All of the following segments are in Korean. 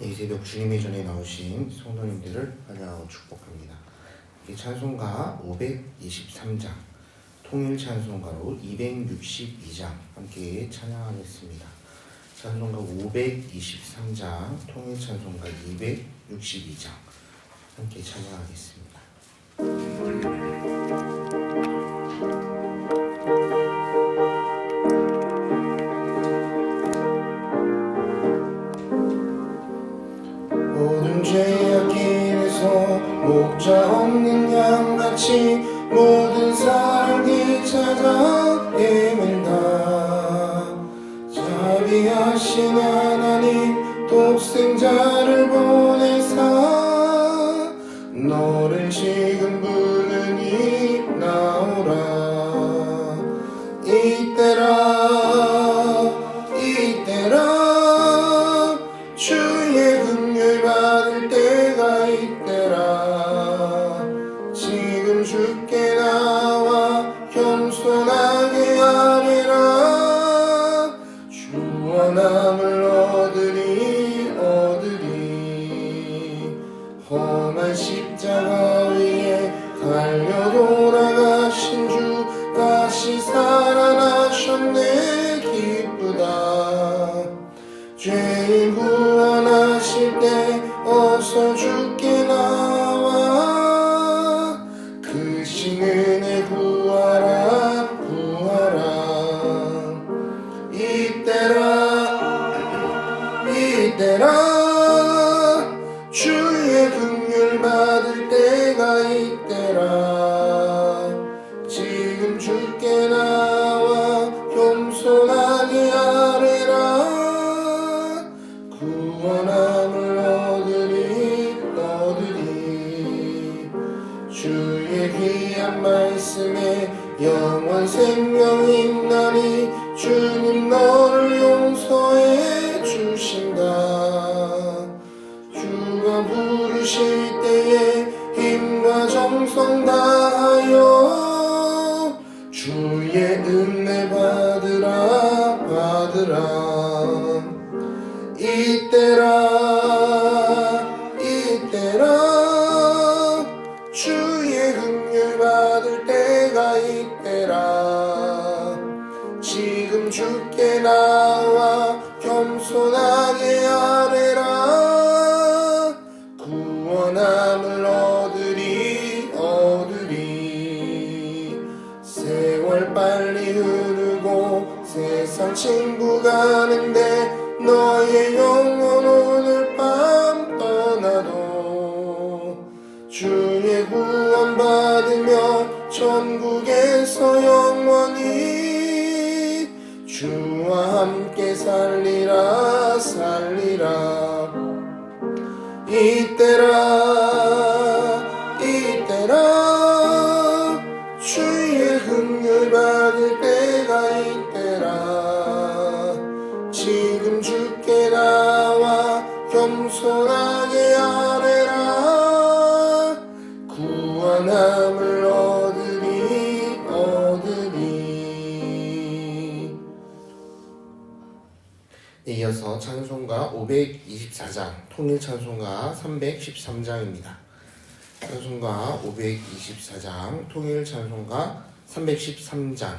이 새벽 주님의 전에 나오신 성도님들을 환영하고 축복합니다. 찬송가 523장, 통일 찬송가로 262장 함께 찬양하겠습니다. 찬송가 523장, 통일 찬송가 262장 함께 찬양하겠습니다. 모든 죄악 길에서 목자 없는 양같이 모든 사랑이 찾아 헤맨다. 자비하신 하나님 독생자를 보내사 너를 지금 부르니 나오라. 이때라 주의 긍휼 받을 때가 이때라. 지금 주께 나와 겸손하게 아뢰라. 주 원함을 얻으리 험한 십자가 위에 달려 돌아가신 주 다시 살아나셨네. 기쁘다. 죄인 구원하실 때 어서 주께 나와 크신 은혜 구하라. 이때라 주의 긍휼 받을 때가 이때라. 지금 주께 나와 겸손하게 아뢰라. 구원함을 얻으리 주의 귀한 말씀에 영원 생명 있나니 주님 너를 용서해 주신다. 주가 부르실 때에 힘과 정성 다하여 주의 은혜 받으라. 이때라 주의 긍휼 받을 때가 이때라. 지금 주께 나와 겸손하게 아뢰라. 구원함을 얻으리 세월 빨리 흐르고 세상 친구 가는데 너의 영혼 오늘 밤 떠나도 주의 구원 받으며 천국에서 영원히 주와 함께 살리라. 이때라 주의 긍휼 받을 때가 이때라. 지금 주께 나와 겸손하게 아뢰라. 구원함을 얻으리. 이어서 찬송가 524장, 통일 찬송가 313장입니다. 찬송가 524장, 통일 찬송가 313장,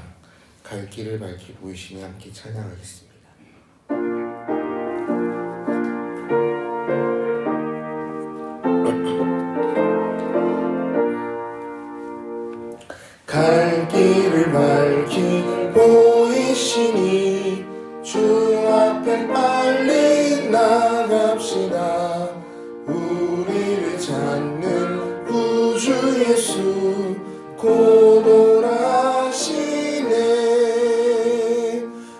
갈 길을 밝히 보이시니 함께 찬양하겠습니다. 갈 길을 밝히 보이시니 주 앞에 빨리 나갑시다. 우리를 찾는 구주 예수 곧 오라시네.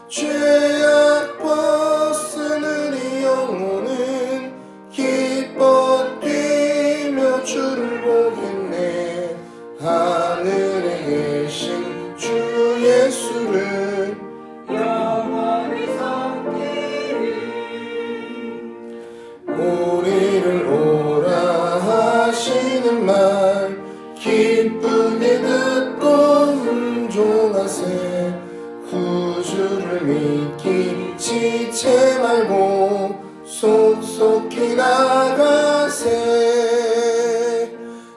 죄악 벗은 우리 영혼은 기뻐 뛰며 주를 보겠네. 하늘에 계신 주 예수를 영원히 섬기리. 우리를 오라 하시는 말 기쁘게 듣고 순종하세. 구주를 믿기 지체 말고 속속 속히 나가세.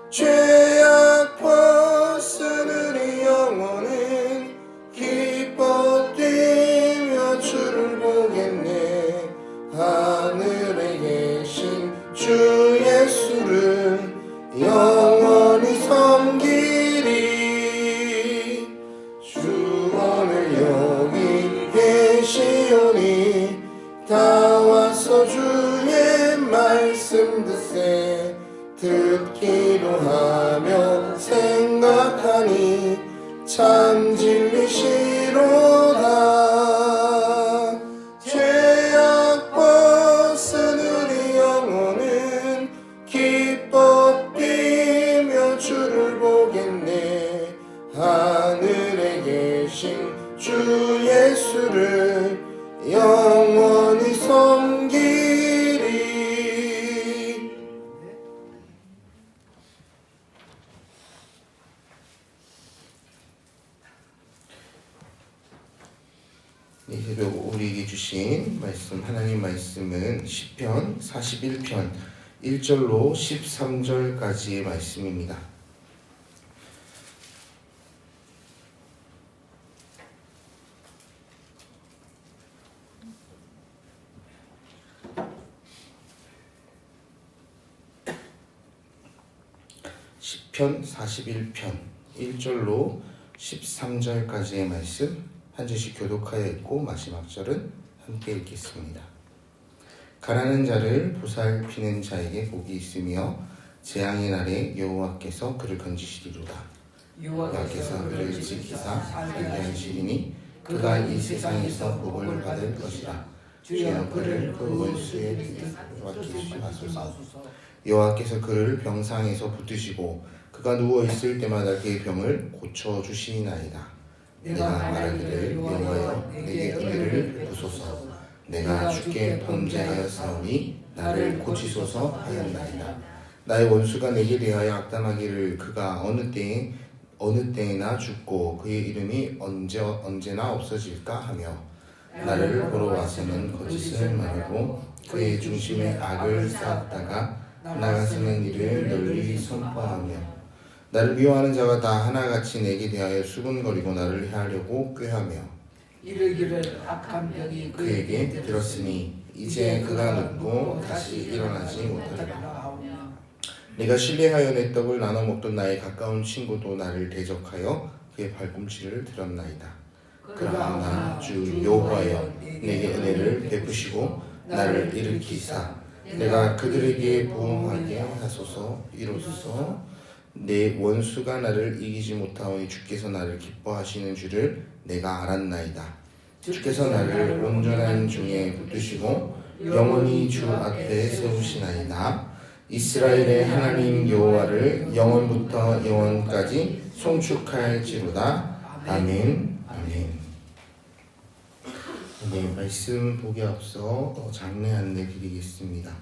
죄악 벗은 우리 영혼은 기뻐 뛰며 주를 보겠네. 하늘에 계신 주 예수를 영원히 섬기리. 주 오늘 여기 계시오니 다 와서 주의 말씀 듣세. 듣기로 하며 생각하니 참 진리시로다. 죄악 벗은 우리 영혼은 기뻐 뛰며 주를 보겠네. 하늘에 계신 주 예수를 영원히 섬기리. 이 새벽 우리에게 주신 말씀, 하나님 말씀은 시편 41편 1절로 13절까지의 말씀입니다. 시편 41편 1절로 13절까지의 말씀 한 절씩 교독하여 읽고 마지막 절은 함께 읽겠습니다. 가난한 자를 보살피는 자에게 복이 있으며 재앙의 날에 여호와께서 그를 건지시리로다. 여호와께서 그를 지키사 살게 하시리니 그가 이 세상에서 복을 받을 것이라. 주여 그를 그 원수의 뜻에 맡기시옵소서. 여호와께서 그를 병상에서 붙드시고 그가 누워있을 때마다 그의 병을 고쳐주시나이다. 내가 말하기를 여호와여 내게 은혜를 베푸소서. 내가 주께 범죄하였사오니 나를 고치소서 하였나이다. 나의 원수가 내게 대하여 악담하기를 그가 어느 때에나 죽고 그의 이름이 언제나 없어질까 하며 나를 보러 와서는 거짓을 말하고 그의 중심에 악을 쌓았다가 나가서는 이를 널리 선포하며 나를 미워하는 자가 다 하나같이 내게 대하여 수군거리고 나를 해하려고 꾀하며 이르기를 악한 병이 그에게 들었으니 이제 그가 눕고 다시 일어나지 못하리라. 내가 신뢰하여 내 떡을 나눠 먹던 나의 가까운 친구도 나를 대적하여 그의 발꿈치를 들었나이다. 그러나 주 여호와여 내게 은혜를 베푸시고 나를 일으키사 내가 그들에게 보응하게 하소서. 이로써 내 원수가 나를 이기지 못하오니 주께서 나를 기뻐하시는 줄을 내가 알았나이다. 주께서 나를 온전한 중에 붙드시고 영원히 주 앞에 세우시나이다. 이스라엘의 하나님 여호와를 영원부터 영원까지 송축할지로다. 아멘. 아멘. 네, 말씀 보기 앞서 장례 안내 드리겠습니다.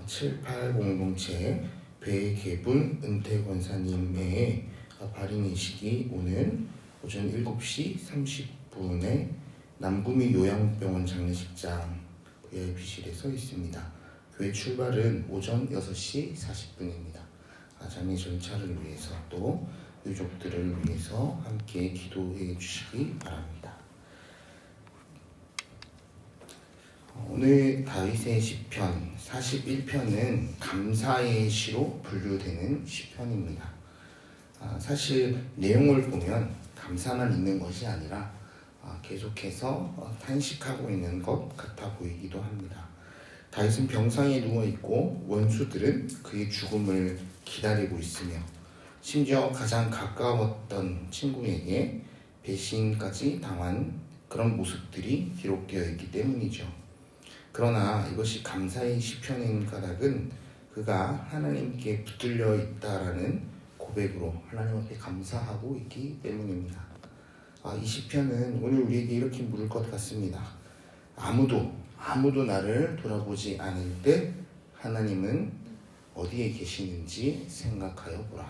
78공동체 배계분 은퇴 권사님의 발인의식이 오늘 오전 7시 30분에 남구미 요양병원 장례식장 VIP실에서 있습니다. 교회 출발은 오전 6시 40분입니다. 장례 절차를 위해서 또 유족들을 위해서 함께 기도해 주시기 바랍니다. 오늘 다윗의 시편 41편은 감사의 시로 분류되는 시편입니다. 사실 내용을 보면 감사만 있는 것이 아니라 계속해서 탄식하고 있는 것 같아 보이기도 합니다. 다윗은 병상에 누워있고 원수들은 그의 죽음을 기다리고 있으며 심지어 가장 가까웠던 친구에게 배신까지 당한 그런 모습들이 기록되어 있기 때문이죠. 그러나 이것이 감사의 시편인 까닭은 그가 하나님께 붙들려 있다라는 고백으로 하나님 앞에 감사하고 있기 때문입니다. 이 시편은 오늘 우리에게 이렇게 물을 것 같습니다. 아무도 나를 돌아보지 않을 때 하나님은 어디에 계시는지 생각하여 보라.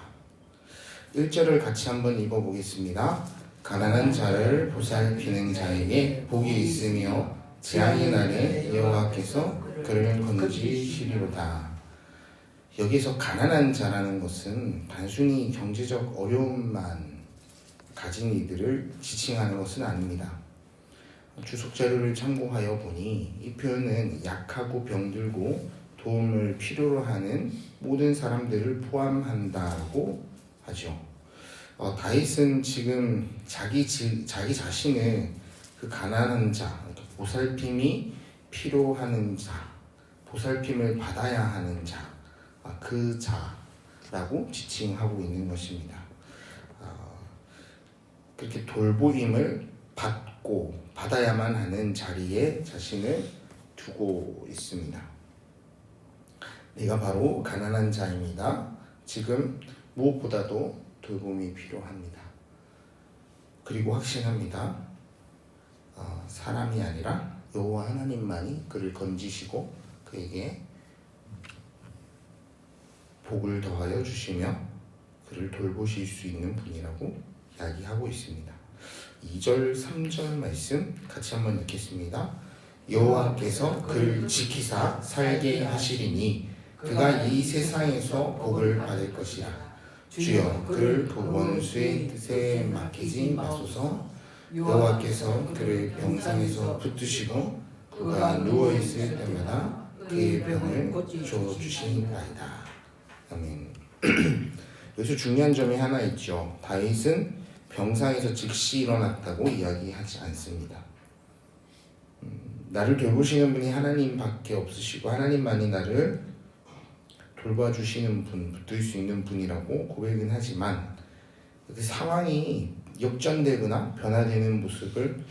1절을 같이 한번 읽어보겠습니다. 가난한 자를 보살피는 자에게 복이 있으며 재앙의 날에 여호와께서 그를 건지시리로다. 여기서 가난한 자라는 것은 단순히 경제적 어려움만 가진 이들을 지칭하는 것은 아닙니다. 주석 자료를 참고하여 보니 이 표현은 약하고 병들고 도움을 필요로 하는 모든 사람들을 포함한다고 하죠. 다윗은 지금 자기 자신을 그 가난한 자, 보살핌이 필요하는 자, 보살핌을 받아야 하는 자, 그 자라고 지칭하고 있는 것입니다. 그렇게 돌보임을 받아야만 하는 자리에 자신을 두고 있습니다. 내가 바로 가난한 자입니다. 지금 무엇보다도 돌봄이 필요합니다. 그리고 확신합니다. 사람이 아니라 여호와 하나님만이 그를 건지시고 그에게 복을 더하여 주시며 그를 돌보실 수 있는 분이라고 이야기하고 있습니다. 2절, 3절 말씀 같이 한번 읽겠습니다. 여호와께서 그를 지키사 살게 하시리니 그가 이 세상에서 복을 받을 것이라. 주여 그를 그 원수의 뜻에 맡기지 마소서. 여호와께서 그를 병상에서 붙드시고 그가 누워있을 때마다 그의 병을 고쳐주시니이다. 아멘. 여기서 중요한 점이 하나 있죠. 다윗은 병상에서 즉시 일어났다고 이야기하지 않습니다. 나를 돌보시는 분이 하나님밖에 없으시고 하나님만이 나를 돌봐주시는 분, 붙들 수 있는 분이라고 고백은 하지만 그 상황이 역전되거나 변화되는 모습을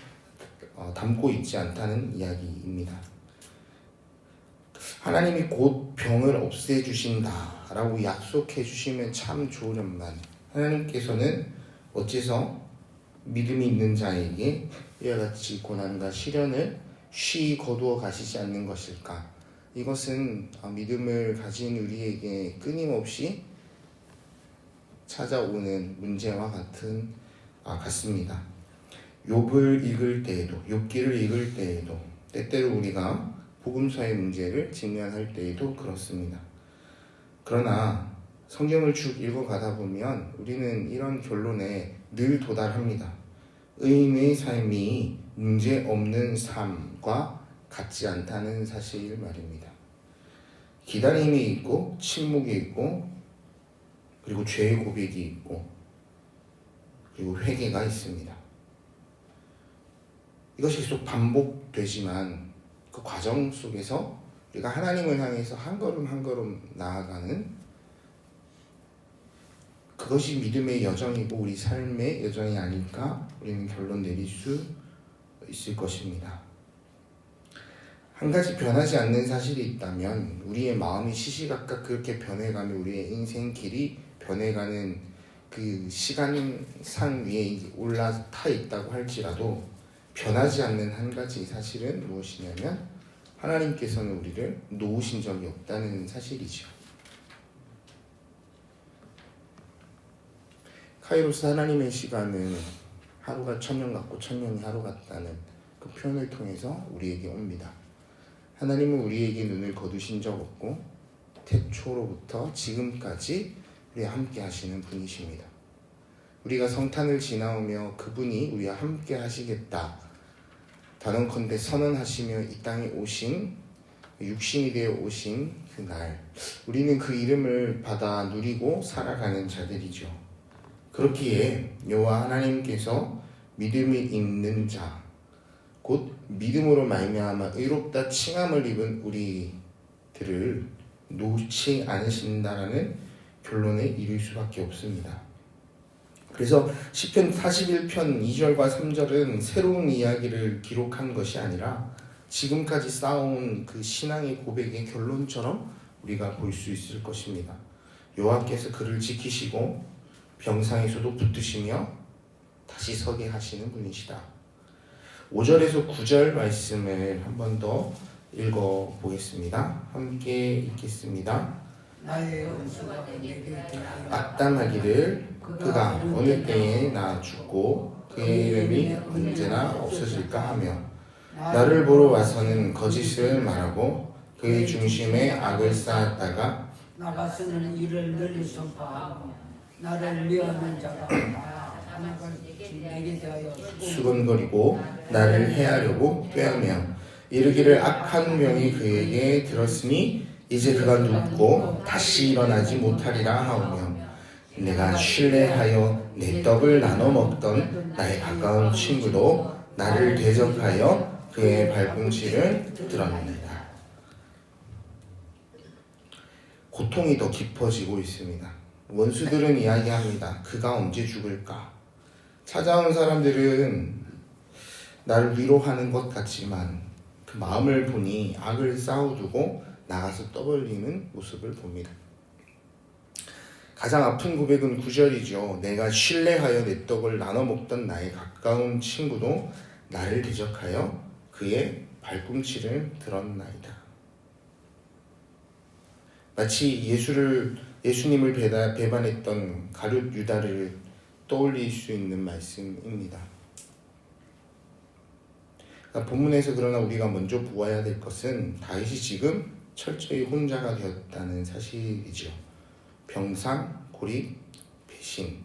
담고 있지 않다는 이야기입니다. 하나님이 곧 병을 없애주신다 라고 약속해 주시면 참 좋으련만 하나님께서는 어째서 믿음이 있는 자에게 이와 같이 고난과 시련을 쉬이 거두어 가시지 않는 것일까? 이것은 믿음을 가진 우리에게 끊임없이 찾아오는 문제와 같습니다. 욥을 읽을 때에도, 욥기를 읽을 때에도, 때때로 우리가 복음서의 문제를 직면할 때에도 그렇습니다. 그러나 성경을 쭉 읽어가다 보면 우리는 이런 결론에 늘 도달합니다. 의인의 삶이 문제 없는 삶과 같지 않다는 사실 말입니다. 기다림이 있고 침묵이 있고 그리고 죄의 고백이 있고 그리고 회개가 있습니다. 이것이 계속 반복되지만 그 과정 속에서 우리가 하나님을 향해서 한 걸음 한 걸음 나아가는 그것이 믿음의 여정이고 우리 삶의 여정이 아닐까 우리는 결론 내릴 수 있을 것입니다. 한 가지 변하지 않는 사실이 있다면 우리의 마음이 시시각각 그렇게 변해가며 우리의 인생 길이 변해가는 그 시간상 위에 올라타 있다고 할지라도 변하지 않는 한 가지 사실은 무엇이냐면 하나님께서는 우리를 놓으신 적이 없다는 사실이죠. 카이로스 하나님의 시간은 하루가 1000년 같고 1000년이 하루 같다는 그 표현을 통해서 우리에게 옵니다. 하나님은 우리에게 눈을 거두신 적 없고 태초로부터 지금까지 우리와 함께 하시는 분이십니다. 우리가 성탄을 지나오며 그분이 우리와 함께 하시겠다 단언컨대 선언하시며 이 땅에 오신 육신이 되어 오신 그날 우리는 그 이름을 받아 누리고 살아가는 자들이죠. 그렇기에 여호와 하나님께서 믿음이 있는 자 곧 믿음으로 말미암아 의롭다 칭함을 입은 우리들을 놓지 않으신다라는 결론에 이를 수밖에 없습니다. 그래서 시편 41편 2절과 3절은 새로운 이야기를 기록한 것이 아니라 지금까지 쌓아온 그 신앙의 고백의 결론처럼 우리가 볼 수 있을 것입니다. 여호와께서 그를 지키시고 병상에서도 붙드시며 다시 서게 하시는 분이시다. 5절에서 9절 말씀을 한 번 더 읽어보겠습니다. 함께 읽겠습니다. 나의 원수가 내게 악담하기를 그가 어느 때에 나 죽고 그의 이름이 언제나 없어질까 하며 나를 보러 와서는 거짓을 말하고 그의 중심에 악을 쌓았다가 나가서는 이를 널리 선포하고 나를 미워하는 자가 다 하나가 내게 대하여 수건거리고 나를 해하려고 꾀하며 이르기를 악한 명이 그에게 들었으니 이제 그가 눕고 다시 일어나지 못하리라 하오며 내가 신뢰하여 내 떡을 나눠 먹던 나의 가까운 친구도 나를 대적하여 그의 발꿈치를 들었느니라. 고통이 더 깊어지고 있습니다. 원수들은 이야기합니다. 그가 언제 죽을까? 찾아온 사람들은 나를 위로하는 것 같지만 그 마음을 보니 악을 쌓아두고 나가서 떠벌리는 모습을 봅니다. 가장 아픈 고백은 9절이죠. 내가 신뢰하여 내 떡을 나눠 먹던 나의 가까운 친구도 나를 대적하여 그의 발꿈치를 들었나이다. 마치 예수님을 배반했던 가룟 유다를 떠올릴 수 있는 말씀입니다. 그러니까 본문에서 그러나 우리가 먼저 보아야 될 것은 다윗이 지금 철저히 혼자가 되었다는 사실이죠. 병상, 고립, 배신.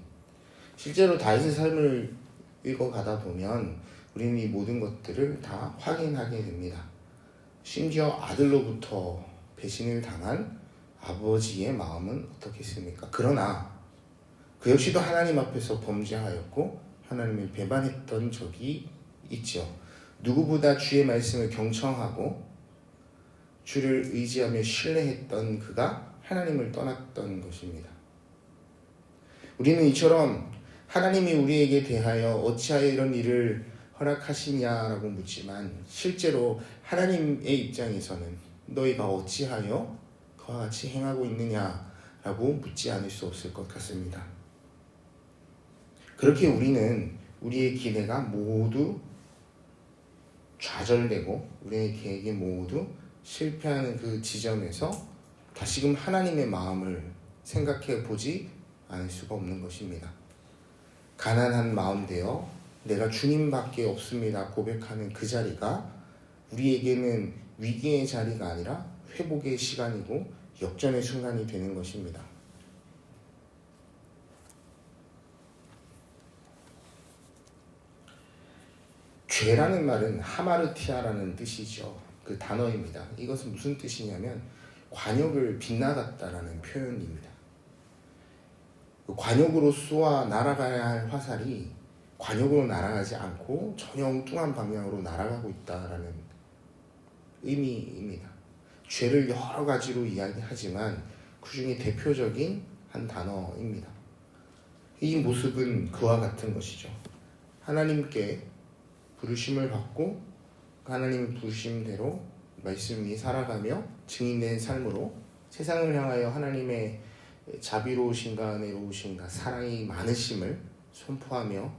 실제로 다윗의 삶을 읽어가다 보면 우리는 이 모든 것들을 다 확인하게 됩니다. 심지어 아들로부터 배신을 당한 아버지의 마음은 어떻겠습니까? 그러나 그 역시도 하나님 앞에서 범죄하였고 하나님을 배반했던 적이 있죠. 누구보다 주의 말씀을 경청하고 주를 의지하며 신뢰했던 그가 하나님을 떠났던 것입니다. 우리는 이처럼 하나님이 우리에게 대하여 어찌하여 이런 일을 허락하시냐라고 묻지만 실제로 하나님의 입장에서는 너희가 어찌하여 그와 같이 행하고 있느냐라고 묻지 않을 수 없을 것 같습니다. 그렇게 우리는 우리의 기대가 모두 좌절되고 우리의 계획이 모두 실패하는 그 지점에서 다시금 하나님의 마음을 생각해 보지 않을 수가 없는 것입니다. 가난한 마음 되어 내가 주님밖에 없습니다 고백하는 그 자리가 우리에게는 위기의 자리가 아니라 회복의 시간이고 역전의 순간이 되는 것입니다. 죄라는 말은 하마르티아라는 뜻이죠. 그 단어입니다. 이것은 무슨 뜻이냐면 관역을 빗나갔다라는 표현입니다. 그 관역으로 쏘아 날아가야 할 화살이 관역으로 날아가지 않고 전혀 엉뚱한 방향으로 날아가고 있다라는 의미입니다. 죄를 여러 가지로 이야기하지만 그 중에 대표적인 한 단어입니다. 이 모습은 그와 같은 것이죠. 하나님께 부르심을 받고 하나님의 부르심대로 말씀 위에 살아가며 증인된 삶으로 세상을 향하여 하나님의 자비로우신가 은혜로우신가 사랑이 많으심을 선포하며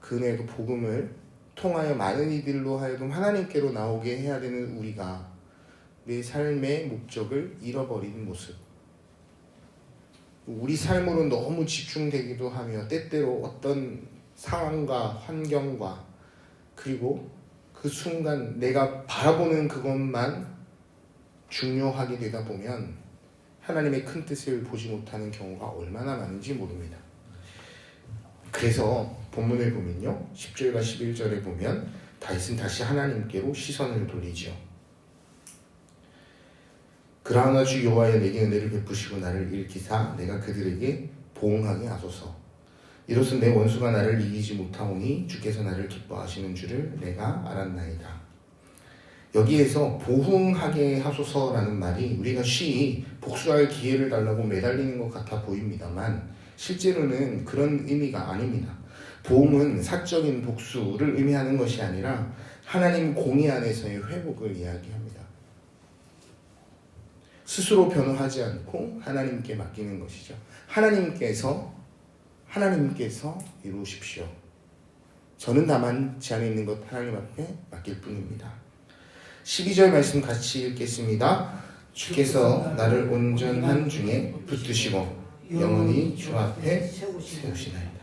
그 은혜의 복음을 통하여 많은 이들로 하여금 하나님께로 나오게 해야 되는 우리가 내 삶의 목적을 잃어버린 모습, 우리 삶으로 너무 집중되기도 하며 때때로 어떤 상황과 환경과 그리고 그 순간 내가 바라보는 그것만 중요하게 되다 보면 하나님의 큰 뜻을 보지 못하는 경우가 얼마나 많은지 모릅니다. 그래서 본문을 보면요 10절과 11절에 보면 다윗은 다시 하나님께로 시선을 돌리죠. 그러나 주 여호와여 내게 은혜를 베푸시고 나를 일으키사 내가 그들에게 보응하게 하소서. 이로써 내 원수가 나를 이기지 못하오니 주께서 나를 기뻐하시는 줄을 내가 알았나이다. 여기에서 보응하게 하소서라는 말이 우리가 쉬이 복수할 기회를 달라고 매달리는 것 같아 보입니다만 실제로는 그런 의미가 아닙니다. 보응은 사적인 복수를 의미하는 것이 아니라 하나님 공의 안에서의 회복을 이야기합니다. 스스로 변호하지 않고 하나님께 맡기는 것이죠. 하나님께서 이루십시오. 저는 다만 제 안에 있는 것 하나님 앞에 맡길 뿐입니다. 12절 말씀 같이 읽겠습니다. 주께서 나를 온전한 중에 붙드시고 영원히 주 앞에 세우시나이다.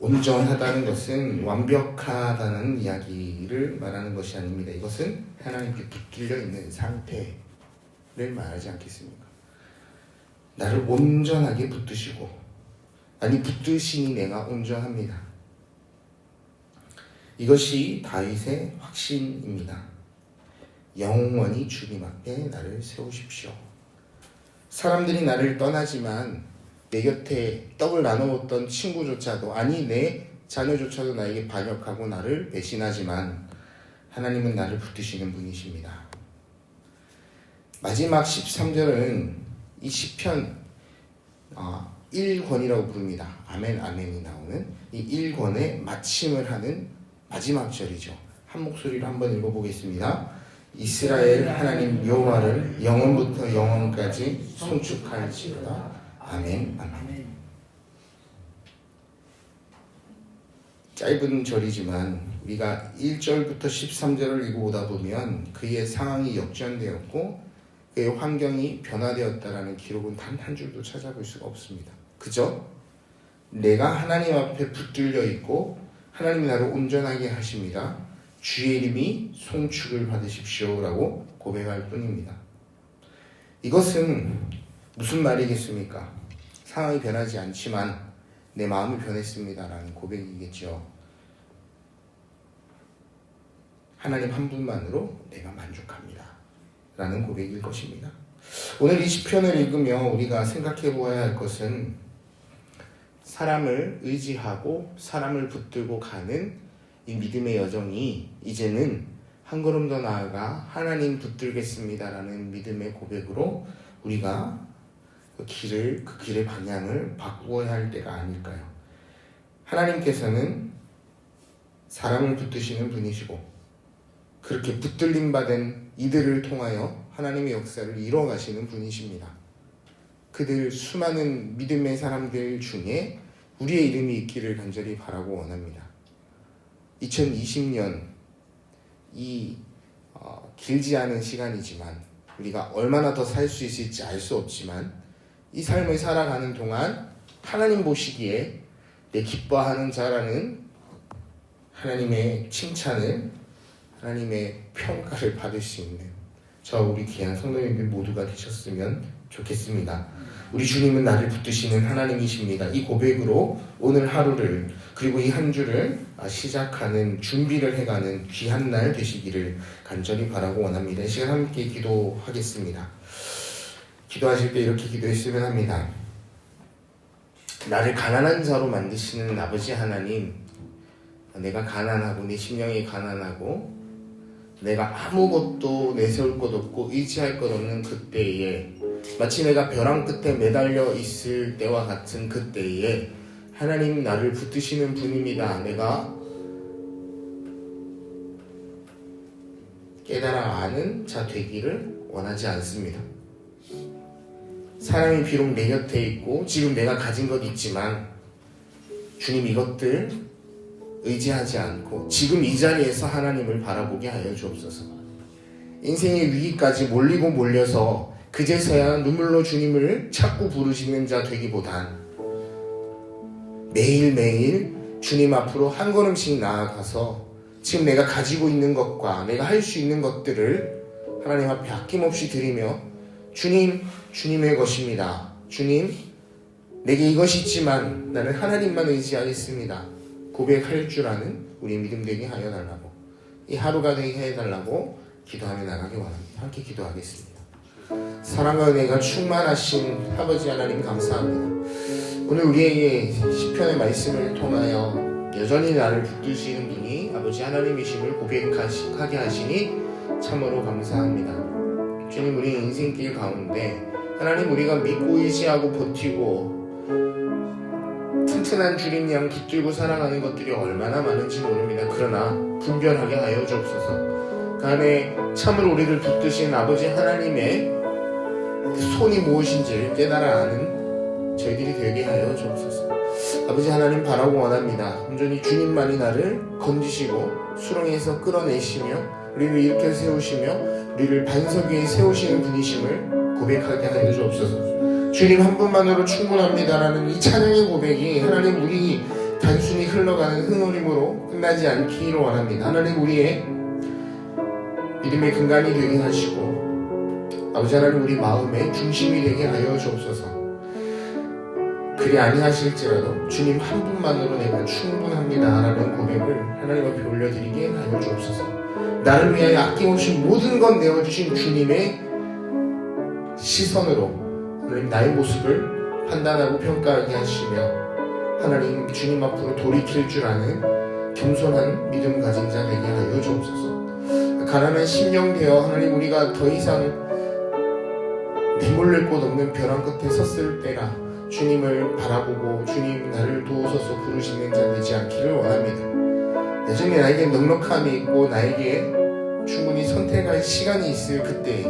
온전하다는 것은 완벽하다는 이야기를 말하는 것이 아닙니다. 이것은 하나님께 붙들려 있는 상태를 말하지 않겠습니까? 나를 온전하게 붙드시고, 아니 붙드시니 내가 온전합니다. 이것이 다윗의 확신입니다. 영원히 주님 앞에 나를 세우십시오. 사람들이 나를 떠나지만 내 곁에 떡을 나눠 먹던 친구조차도, 아니 내 자녀조차도 나에게 반역하고 나를 배신하지만 하나님은 나를 붙드시는 분이십니다. 마지막 13절은 이 시편 1권이라고 부릅니다. 아멘 아멘이 나오는 이 1권의 마침을 하는 마지막 절이죠. 한 목소리로 한번 읽어보겠습니다. 이스라엘 하나님 여호와를 영원부터 영원까지 송축할지어다. 아멘 아멘. 짧은 절이지만 우리가 1절부터 13절을 읽어오다 보면 그의 상황이 역전되었고 그의 환경이 변화되었다라는 기록은 단 한 줄도 찾아볼 수가 없습니다. 그저 내가 하나님 앞에 붙들려 있고 하나님이 나를 온전하게 하십니다. 주의 이름이 송축을 받으십시오 라고 고백할 뿐입니다. 이것은 무슨 말이겠습니까? 상황이 변하지 않지만 내 마음이 변했습니다 라는 고백이겠죠. 하나님 한 분만으로 내가 만족합니다 라는 고백일 것입니다. 오늘 이 시편을 읽으며 우리가 생각해 보아야 할 것은 사람을 의지하고 사람을 붙들고 가는 이 믿음의 여정이 이제는 한 걸음 더 나아가 하나님 붙들겠습니다라는 믿음의 고백으로 우리가 그 길의 방향을 바꾸어야 할 때가 아닐까요? 하나님께서는 사람을 붙드시는 분이시고 그렇게 붙들림 받은 이들을 통하여 하나님의 역사를 이뤄가시는 분이십니다. 그들 수많은 믿음의 사람들 중에 우리의 이름이 있기를 간절히 바라고 원합니다. 2020년 길지 않은 시간이지만 우리가 얼마나 더 살 수 있을지 알 수 없지만 이 삶을 살아가는 동안 하나님 보시기에 내 기뻐하는 자라는 하나님의 칭찬을, 하나님의 평가를 받을 수 있는 우리 귀한 성도님들 모두가 되셨으면 좋겠습니다. 우리 주님은 나를 붙드시는 하나님이십니다. 이 고백으로 오늘 하루를 그리고 이 한 주를 시작하는 준비를 해가는 귀한 날 되시기를 간절히 바라고 원합니다. 이 시간 함께 기도하겠습니다. 기도하실 때 이렇게 기도했으면 합니다. 나를 가난한 자로 만드시는 아버지 하나님, 내가 가난하고 내 심령이 가난하고 내가 아무것도 내세울 것 없고 의지할 것 없는 그때에, 마치 내가 벼랑 끝에 매달려 있을 때와 같은 그때에 하나님 나를 붙드시는 분입니다. 내가 깨달아 아는 자 되기를 원하지 않습니다. 사람이 비록 내 곁에 있고 지금 내가 가진 것 있지만 주님 이것들 의지하지 않고 지금 이 자리에서 하나님을 바라보게 하여 주옵소서. 인생의 위기까지 몰리고 몰려서 그제서야 눈물로 주님을 찾고 부르시는 자 되기보단 매일매일 주님 앞으로 한 걸음씩 나아가서 지금 내가 가지고 있는 것과 내가 할 수 있는 것들을 하나님 앞에 아낌없이 드리며 주님, 주님의 것입니다. 주님, 내게 이것이 있지만 나는 하나님만 의지하겠습니다. 고백할 줄 아는 우리 믿음 되게 하여 달라고, 이 하루가 되게 해달라고 기도하며 나가기 원합니다. 함께 기도하겠습니다. 사랑과 은혜가 충만하신 아버지 하나님 감사합니다. 오늘 우리에게 시편의 말씀을 통하여 여전히 나를 붙드시는 분이 아버지 하나님이심을 고백하게 하시니 참으로 감사합니다. 주님, 우리 인생길 가운데 하나님 우리가 믿고 의지하고 버티고 튼튼한 주님 양 붙들고 살아가는 것들이 얼마나 많은지 모릅니다. 그러나 분별하게 하여 주옵소서. 그 안에 참으로 우리를 붙드신 아버지 하나님의 그 손이 무엇인지를 깨달아 아는 저희들이 되게 하여 주옵소서. 아버지 하나님 바라고 원합니다. 온전히 주님만이 나를 건지시고 수렁에서 끌어내시며 우리를 일으켜 세우시며 우리를 반석 위에 세우시는 분이심을 고백하게 하여 주옵소서. 주님 한 분만으로 충분합니다라는 이 찬양의 고백이 하나님 우리 단순히 흘러가는 흥얼림으로 끝나지 않기를 원합니다. 하나님 우리의 믿음의 근간이 되게 하시고 아버지 하나님 우리 마음의 중심이 되게 하여 주옵소서. 그리 아니하실지라도 주님 한 분만으로 내가 충분합니다 라는 고백을 하나님 앞에 올려드리게 하여 주옵소서. 나를 위하여 아낌없이 모든 것 내어주신 주님의 시선으로 하나님 나의 모습을 판단하고 평가하게 하시며 하나님 주님 앞으로 돌이킬 줄 아는 겸손한 믿음 가진 자 되게 하여 주옵소서. 가난한 심령 되어 하나님 우리가 더 이상 내몰릴 곳 없는 벼랑 끝에 섰을 때라 주님을 바라보고 주님 나를 도우소서 부르시는 자 되지 않기를 원합니다. 여전히 나에게 넉넉함이 있고 나에게 충분히 선택할 시간이 있을 그때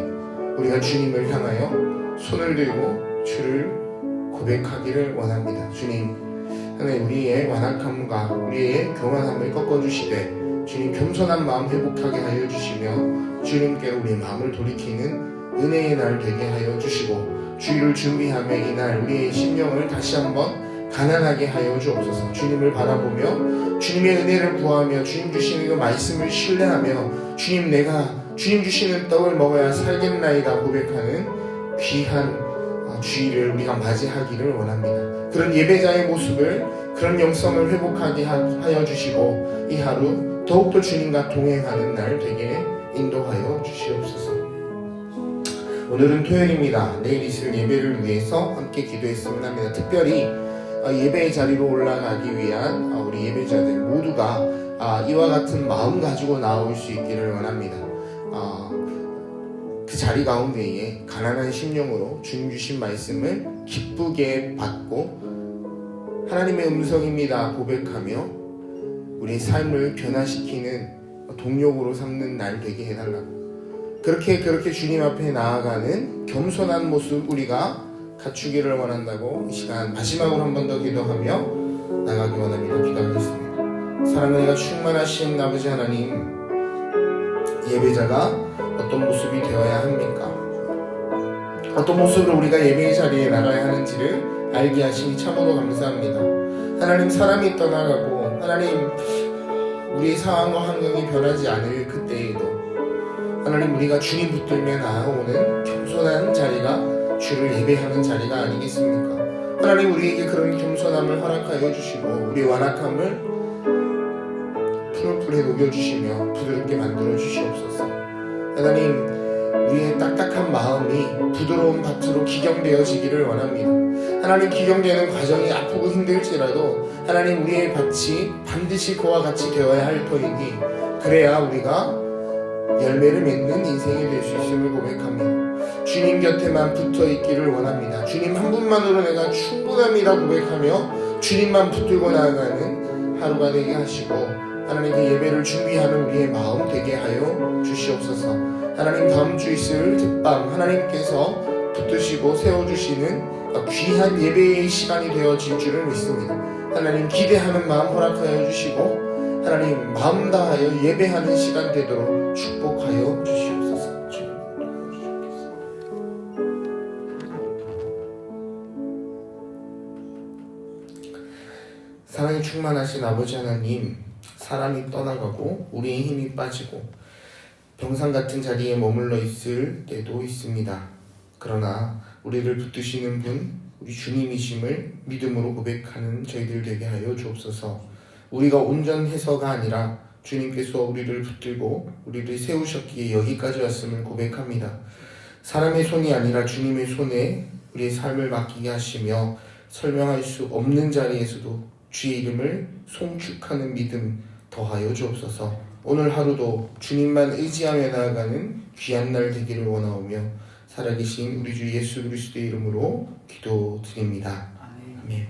우리가 주님을 향하여 손을 들고 주를 고백하기를 원합니다. 주님 하나님 우리의 완악함과 우리의 교만함을 꺾어주시되 주님 겸손한 마음 회복하게 하여 주시며 주님께로 우리의 마음을 돌이키는 은혜의 날 되게 하여 주시고 주일을 준비하며 이날 우리의 심령을 다시 한번 가난하게 하여 주옵소서. 주님을 바라보며 주님의 은혜를 구하며 주님 주시는 그 말씀을 신뢰하며 주님 내가 주님 주시는 떡을 먹어야 살겠나이다 고백하는 귀한 주일을 우리가 맞이하기를 원합니다. 그런 예배자의 모습을 그런 영성을 회복하게 하여 주시고 이 하루 더욱더 주님과 동행하는 날 되게 인도하여 주시옵소서. 오늘은 토요일입니다. 내일 있을 예배를 위해서 함께 기도했으면 합니다. 특별히 예배의 자리로 올라가기 위한 우리 예배자들 모두가 이와 같은 마음 가지고 나올 수 있기를 원합니다. 그 자리 가운데에 가난한 심령으로 주님 주신 말씀을 기쁘게 받고 하나님의 음성입니다 고백하며 우리 삶을 변화시키는 동력으로 삼는 날 되게 해달라고 그렇게 주님 앞에 나아가는 겸손한 모습 우리가 갖추기를 원한다고 이 시간 마지막으로 한 번 더 기도하며 나가기 원합니다. 기도하겠습니다. 사랑과 충만하신 아버지 하나님, 예배자가 어떤 모습이 되어야 합니까? 어떤 모습으로 우리가 예배의 자리에 나가야 하는지를 알게 하시니 참으로 감사합니다. 하나님 사람이 떠나가고 하나님 우리의 상황과 환경이 변하지 않을 그때에도 하나님 우리가 주님 붙들며 나아오는 겸손한 자리가 주를 예배하는 자리가 아니겠습니까? 하나님 우리에게 그런 겸손함을 허락하여 주시고 우리의 완악함을 풀풀에 녹여주시며 부드럽게 만들어 주시옵소서. 하나님 우리의 딱딱한 마음이 부드러운 밭으로 기경되어지기를 원합니다. 하나님 기경되는 과정이 아프고 힘들지라도 하나님 우리의 밭이 반드시 그와 같이 되어야 할 터이니 그래야 우리가 열매를 맺는 인생이 될 수 있음을 고백합니다. 주님 곁에만 붙어 있기를 원합니다. 주님 한 분만으로 내가 충분합니다 고백하며 주님만 붙들고 나아가는 하루가 되게 하시고 하나님 그 예배를 준비하는 우리의 마음 되게 하여 주시옵소서. 하나님 다음 주 있을 특밤 하나님께서 붙드시고 세워주시는 귀한 예배의 시간이 되어질 줄을 믿습니다. 하나님 기대하는 마음 허락하여 주시고 하나님 마음 다하여 예배하는 시간 되도록 축복하여 주시옵소서. 사랑이 충만하신 아버지 하나님, 사람이 떠나가고 우리의 힘이 빠지고 병상 같은 자리에 머물러 있을 때도 있습니다. 그러나 우리를 붙드시는 분, 우리 주님이심을 믿음으로 고백하는 저희들 되게 하여 주옵소서. 우리가 온전해서가 아니라 주님께서 우리를 붙들고 우리를 세우셨기에 여기까지 왔음을 고백합니다. 사람의 손이 아니라 주님의 손에 우리의 삶을 맡기게 하시며 설명할 수 없는 자리에서도 주의 이름을 송축하는 믿음 더하여 주옵소서. 오늘 하루도 주님만 의지하며 나아가는 귀한 날 되기를 원하오며 살아계신 우리 주 예수 그리스도의 이름으로 기도드립니다. 아멘.